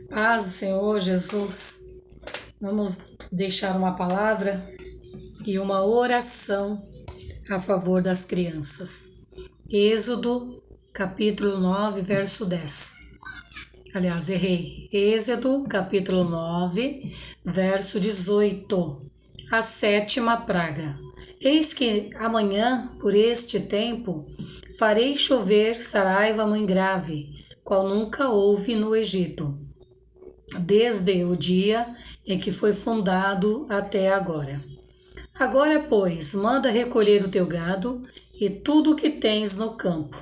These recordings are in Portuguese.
Paz do Senhor Jesus. Vamos deixar uma palavra e uma oração a favor das crianças. Êxodo, capítulo 9, verso 10. Aliás, errei. Êxodo, capítulo 9, verso 18. A sétima praga. Eis que amanhã, por este tempo, farei chover saraiva mãe grave, qual nunca houve no Egito, desde o dia em que foi fundado até agora. Agora, pois, manda recolher o teu gado e tudo o que tens no campo.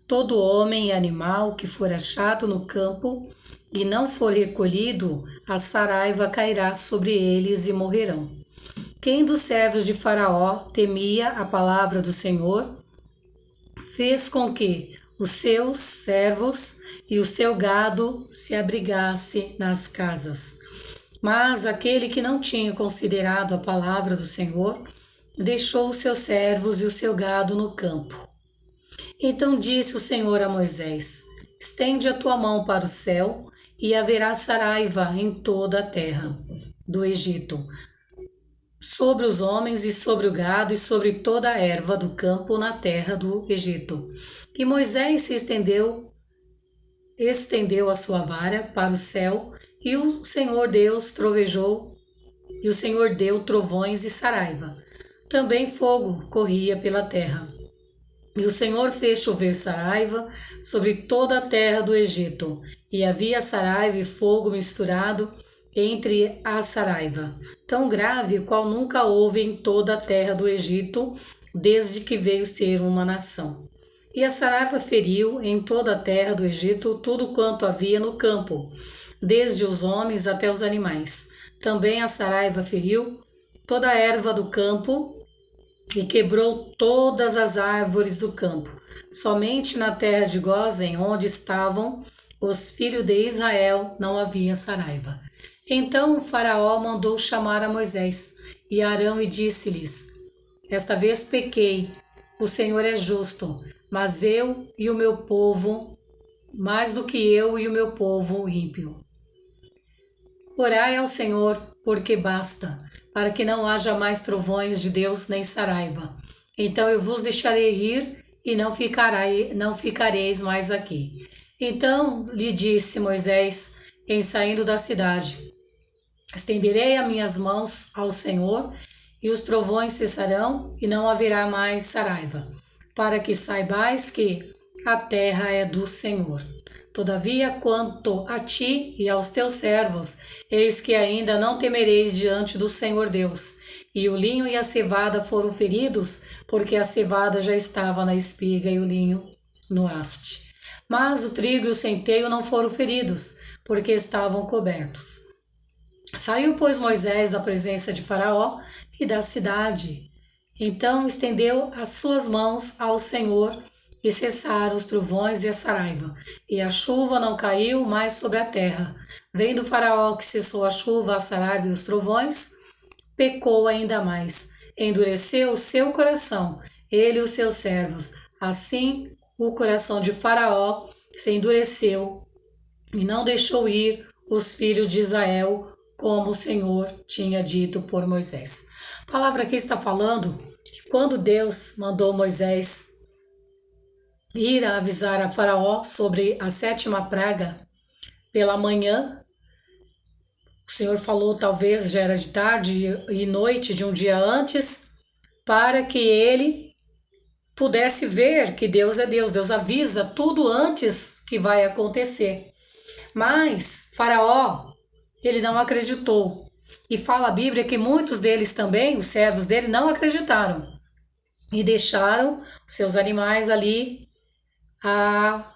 Todo homem e animal que for achado no campo e não for recolhido, a saraiva cairá sobre eles e morrerão. Quem dos servos de Faraó temia a palavra do Senhor, fez com que os seus servos e o seu gado se abrigasse nas casas. Mas aquele que não tinha considerado a palavra do Senhor, deixou os seus servos e o seu gado no campo. Então disse o Senhor a Moisés: estende a tua mão para o céu, e haverá saraiva em toda a terra do Egito, sobre os homens e sobre o gado e sobre toda a erva do campo na terra do Egito. E Moisés se estendeu a sua vara para o céu, e o Senhor Deus trovejou, e o Senhor deu trovões e saraiva. Também fogo corria pela terra. E o Senhor fez chover saraiva sobre toda a terra do Egito, e havia saraiva e fogo misturado entre a saraiva, tão grave qual nunca houve em toda a terra do Egito, desde que veio ser uma nação. E a saraiva feriu em toda a terra do Egito tudo quanto havia no campo, desde os homens até os animais. Também a saraiva feriu toda a erva do campo e quebrou todas as árvores do campo. Somente na terra de Gósen, onde estavam os filhos de Israel, não havia saraiva. Então o Faraó mandou chamar a Moisés e Arão e disse-lhes: esta vez pequei, o Senhor é justo, mas eu e o meu povo, mais do que eu e o meu povo ímpio. Orai ao Senhor, porque basta, para que não haja mais trovões de Deus nem saraiva. Então eu vos deixarei ir e não ficareis mais aqui. Então lhe disse Moisés, em saindo da cidade: estenderei as minhas mãos ao Senhor, e os trovões cessarão, e não haverá mais saraiva, para que saibais que a terra é do Senhor. Todavia, quanto a ti e aos teus servos, eis que ainda não temereis diante do Senhor Deus. E o linho e a cevada foram feridos, porque a cevada já estava na espiga e o linho no haste. Mas o trigo e o centeio não foram feridos, porque estavam cobertos. Saiu, pois, Moisés da presença de Faraó e da cidade. Então estendeu as suas mãos ao Senhor, e cessaram os trovões e a saraiva, e a chuva não caiu mais sobre a terra. Vendo Faraó que cessou a chuva, a saraiva e os trovões, pecou ainda mais, endureceu o seu coração, ele e os seus servos. Assim o coração de Faraó se endureceu e não deixou ir os filhos de Israel, como o Senhor tinha dito por Moisés. A palavra aqui está falando que quando Deus mandou Moisés ir a avisar a Faraó sobre a sétima praga pela manhã, o Senhor falou, talvez já era de tarde e noite de um dia antes, para que ele pudesse ver que Deus é Deus. Deus avisa tudo antes que vai acontecer. Mas Faraó, ele não acreditou. E fala a Bíblia que muitos deles também, os servos dele, não acreditaram. E deixaram seus animais ali a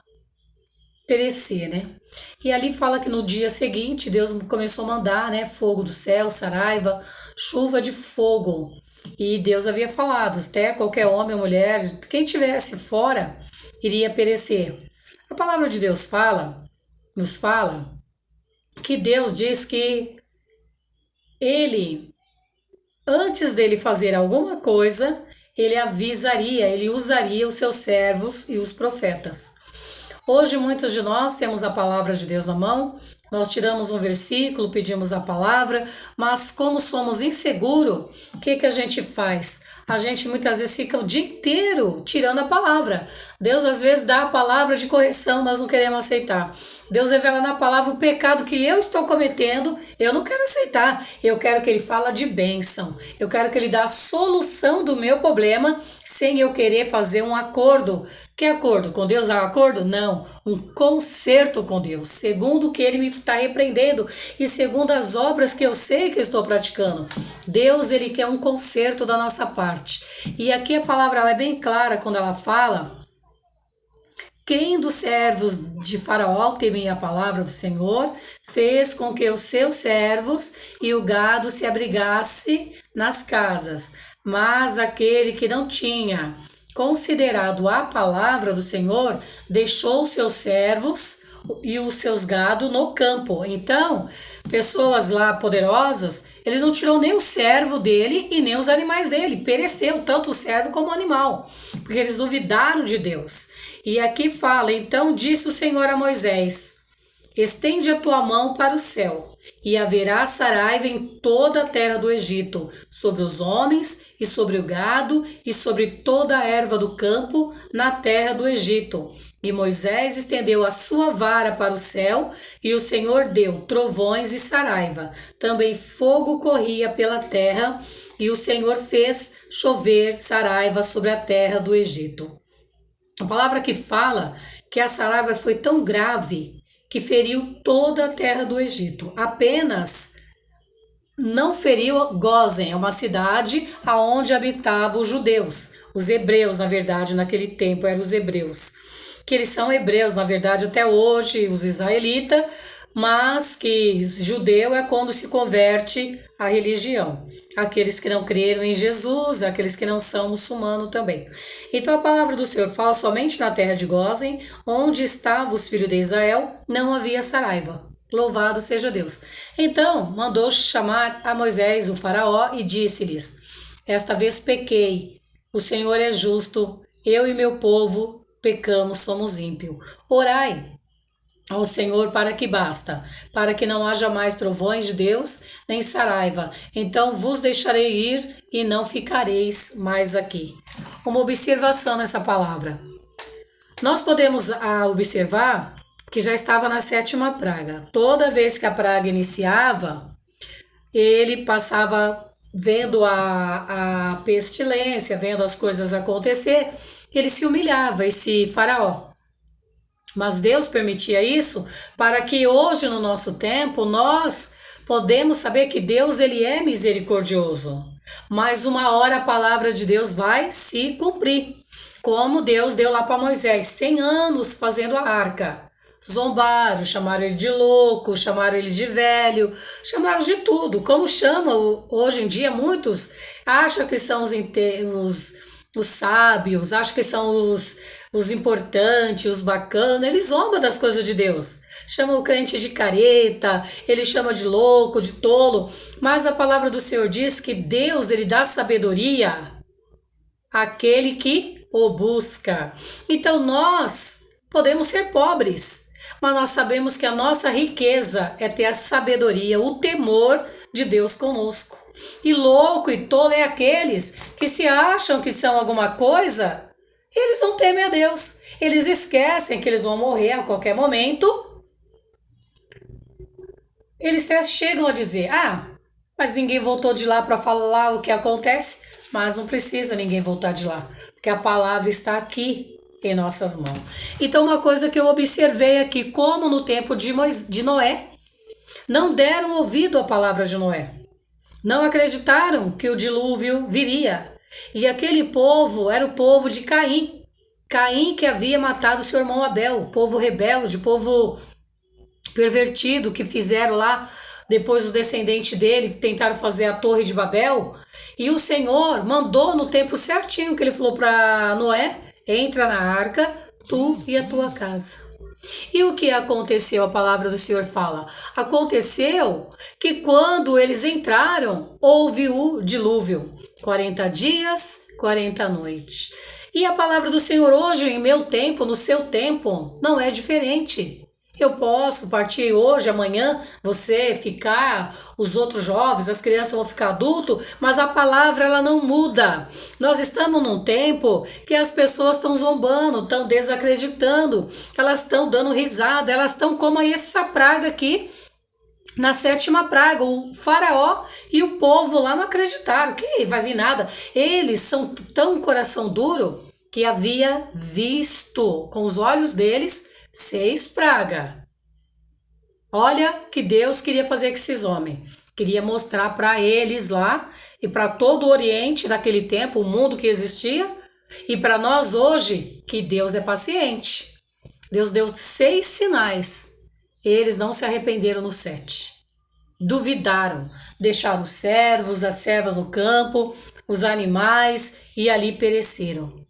perecer, né? E ali fala que no dia seguinte Deus começou a mandar, né, fogo do céu, saraiva, chuva de fogo. E Deus havia falado, até qualquer homem ou mulher, quem tivesse fora, iria perecer. A palavra de Deus nos fala que Deus diz que ele, antes dele fazer alguma coisa, ele avisaria, ele usaria os seus servos e os profetas. Hoje muitos de nós temos a palavra de Deus na mão, nós tiramos um versículo, pedimos a palavra, mas como somos inseguros, o que a gente faz? A gente muitas vezes fica o dia inteiro tirando a palavra. Deus às vezes dá a palavra de correção, nós não queremos aceitar. Deus revela na palavra o pecado que eu estou cometendo, eu não quero aceitar. Eu quero que Ele fale de bênção. Eu quero que Ele dê a solução do meu problema sem eu querer fazer um acordo. Que acordo? Com Deus há um acordo? Não. Um conserto com Deus. Segundo o que Ele me está repreendendo e segundo as obras que eu sei que eu estou praticando. Deus, Ele quer um conserto da nossa parte. E aqui a palavra ela é bem clara quando ela fala: quem dos servos de Faraó temia a palavra do Senhor, fez com que os seus servos e o gado se abrigasse nas casas. Mas aquele que não tinha considerado a palavra do Senhor, deixou os seus servos e os seus gado no campo. Então, pessoas lá poderosas, ele não tirou nem o servo dele e nem os animais dele. Pereceu tanto o servo como o animal, porque eles duvidaram de Deus. E aqui fala: então disse o Senhor a Moisés: estende a tua mão para o céu, e haverá saraiva em toda a terra do Egito, sobre os homens e sobre o gado e sobre toda a erva do campo na terra do Egito. E Moisés estendeu a sua vara para o céu, e o Senhor deu trovões e saraiva. Também fogo corria pela terra, e o Senhor fez chover saraiva sobre a terra do Egito. A palavra que fala que a saraiva foi tão grave que feriu toda a terra do Egito. Apenas não feriu Gósen, é uma cidade onde habitavam os judeus. Os hebreus, na verdade, naquele tempo eram os hebreus. Que eles são hebreus, na verdade, até hoje, os israelitas, mas que judeu é quando se converte à religião. Aqueles que não creram em Jesus, aqueles que não são muçulmanos também. Então a palavra do Senhor fala: somente na terra de Gósen, onde estavam os filhos de Israel, não havia saraiva. Louvado seja Deus. Então mandou chamar a Moisés, o faraó, e disse-lhes: esta vez pequei, o Senhor é justo, eu e meu povo pecamos, somos ímpios. Orai ao Senhor para que basta, para que não haja mais trovões de Deus, nem saraiva. Então vos deixarei ir e não ficareis mais aqui. Uma observação nessa palavra. Nós podemos observar que já estava na 7ª praga. Toda vez que a praga iniciava, ele passava vendo a pestilência, vendo as coisas acontecer, ele se humilhava, esse faraó. Mas Deus permitia isso para que hoje, no nosso tempo, nós podemos saber que Deus, ele é misericordioso. Mas uma hora a palavra de Deus vai se cumprir. Como Deus deu lá para Moisés, 100 anos fazendo a arca. Zombaram, chamaram ele de louco, chamaram ele de velho, chamaram de tudo. Como chamam hoje em dia, muitos acham que são os sábios, acham que são os importantes, os bacanas. Eles zombam das coisas de Deus. Chamam o crente de careta, ele chama de louco, de tolo. Mas a palavra do Senhor diz que Deus, ele dá sabedoria àquele que o busca. Então nós podemos ser pobres, mas nós sabemos que a nossa riqueza é ter a sabedoria, o temor de Deus conosco. E louco e tolo é aqueles que se acham que são alguma coisa, eles não temem a Deus. Eles esquecem que eles vão morrer a qualquer momento. Eles até chegam a dizer: mas ninguém voltou de lá para falar o que acontece. Mas não precisa ninguém voltar de lá, porque a palavra está aqui em nossas mãos. Então uma coisa que eu observei aqui, como no tempo de Noé, não deram ouvido à palavra de Noé. Não acreditaram que o dilúvio viria. E aquele povo era o povo de Caim. Caim que havia matado seu irmão Abel, povo rebelde, povo pervertido que fizeram lá. Depois os descendentes dele tentaram fazer a Torre de Babel. E o Senhor mandou no tempo certinho que ele falou para Noé: entra na arca, tu e a tua casa. E o que aconteceu? A palavra do Senhor fala: aconteceu que quando eles entraram, houve o dilúvio. 40 dias, 40 noites. E a palavra do Senhor hoje, em meu tempo, no seu tempo, não é diferente. Eu posso partir hoje, amanhã, você ficar, os outros jovens, as crianças vão ficar adultos, mas a palavra ela não muda. Nós estamos num tempo que as pessoas estão zombando, estão desacreditando, elas estão dando risada, elas estão como essa praga aqui. Na 7ª praga, o faraó e o povo lá não acreditaram que vai vir nada. Eles são tão coração duro que havia visto com os olhos deles 6 pragas. Olha que Deus queria fazer com esses homens. Queria mostrar para eles lá e para todo o Oriente daquele tempo, o mundo que existia, e para nós hoje, que Deus é paciente. Deus deu 6 sinais. Eles não se arrependeram no 7. Duvidaram, deixaram os servos, as servas no campo, os animais e ali pereceram.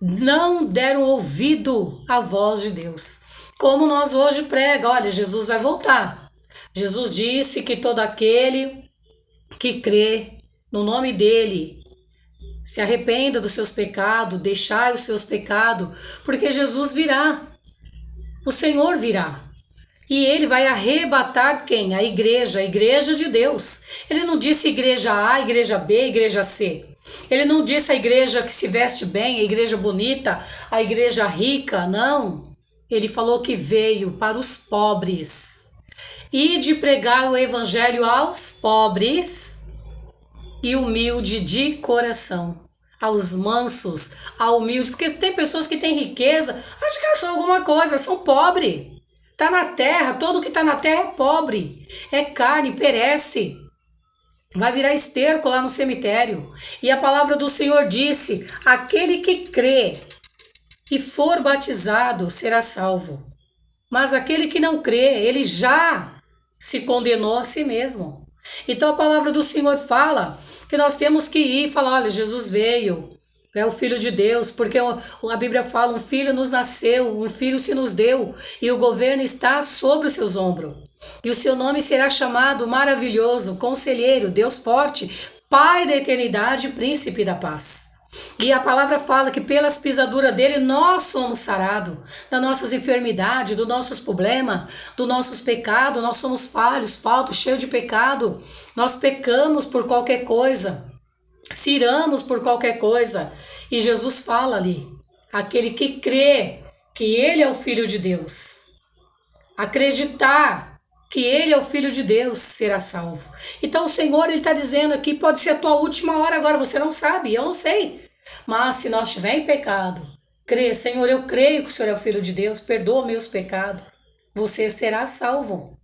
Não deram ouvido à voz de Deus. Como nós hoje prega, olha, Jesus vai voltar. Jesus disse que todo aquele que crê no nome dele se arrependa dos seus pecados, deixai os seus pecados, porque Jesus virá. O Senhor virá. E ele vai arrebatar quem? A igreja de Deus. Ele não disse igreja A, igreja B, igreja C. Ele não disse a igreja que se veste bem, a igreja bonita, a igreja rica, não. Ele falou que veio para os pobres. E de pregar o evangelho aos pobres e humilde de coração. Aos mansos, ao humilde. Porque tem pessoas que têm riqueza, acho que elas são alguma coisa, são pobres. Está na terra, todo que está na terra é pobre, é carne, perece, vai virar esterco lá no cemitério. E a palavra do Senhor disse, aquele que crê e for batizado será salvo. Mas aquele que não crê, ele já se condenou a si mesmo. Então a palavra do Senhor fala que nós temos que ir e falar, olha, Jesus veio. É o Filho de Deus, porque a Bíblia fala, um filho nos nasceu, um filho se nos deu, e o governo está sobre os seus ombros. E o seu nome será chamado Maravilhoso, Conselheiro, Deus Forte, Pai da Eternidade, Príncipe da Paz. E a palavra fala que pelas pisaduras dele nós somos sarados, das nossas enfermidades, dos nossos problemas, dos nossos pecados, nós somos falhos, faltos, cheios de pecado, nós pecamos por qualquer coisa. Ciramos por qualquer coisa. E Jesus fala ali, aquele que crê que ele é o Filho de Deus, acreditar que ele é o Filho de Deus, será salvo. Então o Senhor, ele está dizendo aqui, pode ser a tua última hora agora, você não sabe, eu não sei. Mas se nós estiver em pecado, crê, Senhor, eu creio que o Senhor é o Filho de Deus, perdoa meus pecados, você será salvo.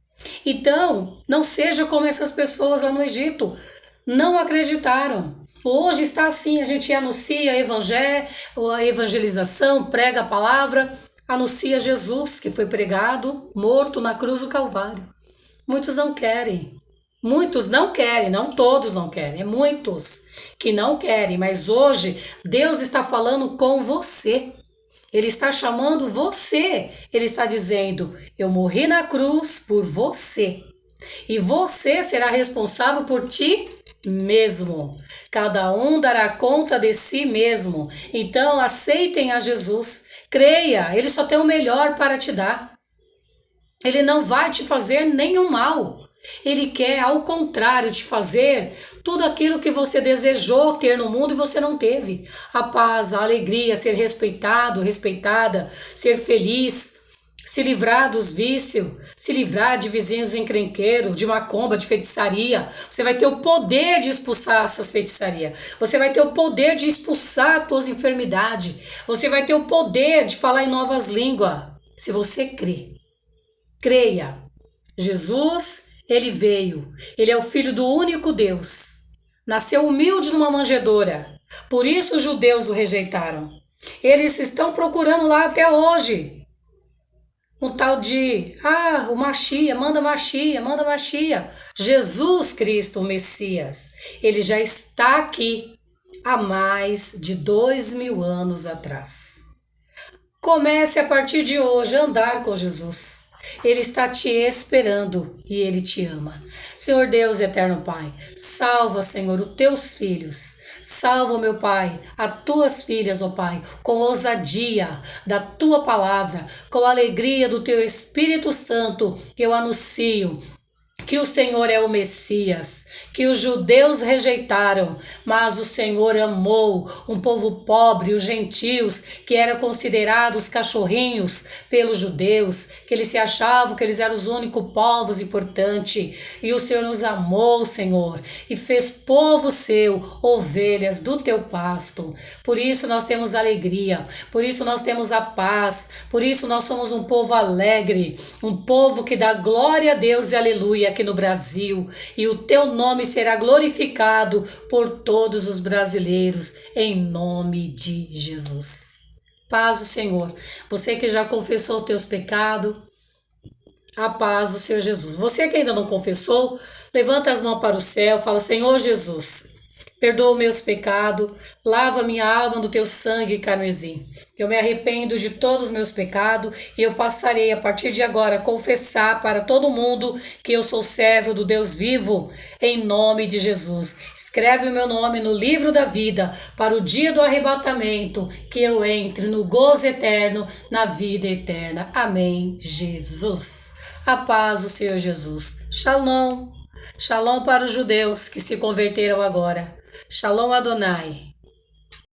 Então, não seja como essas pessoas lá no Egito, não acreditaram. Hoje está assim, a gente anuncia a evangelização, prega a palavra, anuncia Jesus, que foi pregado, morto na cruz do Calvário. Muitos não querem, não todos não querem, é muitos que não querem, mas hoje Deus está falando com você. Ele está chamando você, ele está dizendo, eu morri na cruz por você. E você será responsável por ti mesmo. Cada um dará conta de si mesmo. Então aceitem a Jesus. Creia, ele só tem o melhor para te dar. Ele não vai te fazer nenhum mal. Ele quer, ao contrário, te fazer tudo aquilo que você desejou ter no mundo e você não teve. A paz, a alegria, ser respeitado, respeitada, ser feliz, se livrar dos vícios, se livrar de vizinhos encrenqueiros, de macumba, de feitiçaria. Você vai ter o poder de expulsar essas feitiçarias. Você vai ter o poder de expulsar as tuas enfermidades. Você vai ter o poder de falar em novas línguas. Se você crê. Creia. Jesus, ele veio. Ele é o Filho do único Deus. Nasceu humilde numa manjedoura. Por isso os judeus o rejeitaram. Eles estão procurando lá até hoje. Um tal de, o Machia, manda Machia. Jesus Cristo, o Messias, ele já está aqui há mais de 2000 anos atrás. Comece a partir de hoje a andar com Jesus. Ele está te esperando e Ele te ama. Senhor Deus eterno Pai, salva, Senhor, os teus filhos. Salva, meu Pai, as tuas filhas, ó Pai, com ousadia da tua palavra, com a alegria do teu Espírito Santo, que eu anuncio que o Senhor é o Messias, que os judeus rejeitaram, mas o Senhor amou um povo pobre, os gentios, que eram considerados cachorrinhos pelos judeus, que eles se achavam que eles eram os únicos povos importantes. E o Senhor nos amou, Senhor, e fez povo seu, ovelhas do teu pasto. Por isso nós temos alegria, por isso nós temos a paz, por isso nós somos um povo alegre, um povo que dá glória a Deus e aleluia aqui no Brasil, e o teu nome será glorificado por todos os brasileiros, em nome de Jesus. Paz do Senhor. Você que já confessou os teus pecados, a paz do Senhor Jesus. Você que ainda não confessou, levanta as mãos para o céu, fala: Senhor Jesus, perdoa meus pecados, lava minha alma no teu sangue carmesim. Eu me arrependo de todos os meus pecados e eu passarei a partir de agora a confessar para todo mundo que eu sou servo do Deus vivo, em nome de Jesus. Escreve o meu nome no livro da vida para o dia do arrebatamento, que eu entre no gozo eterno, na vida eterna. Amém, Jesus. A paz do Senhor Jesus. Shalom. Shalom para os judeus que se converteram agora. Shalom Adonai.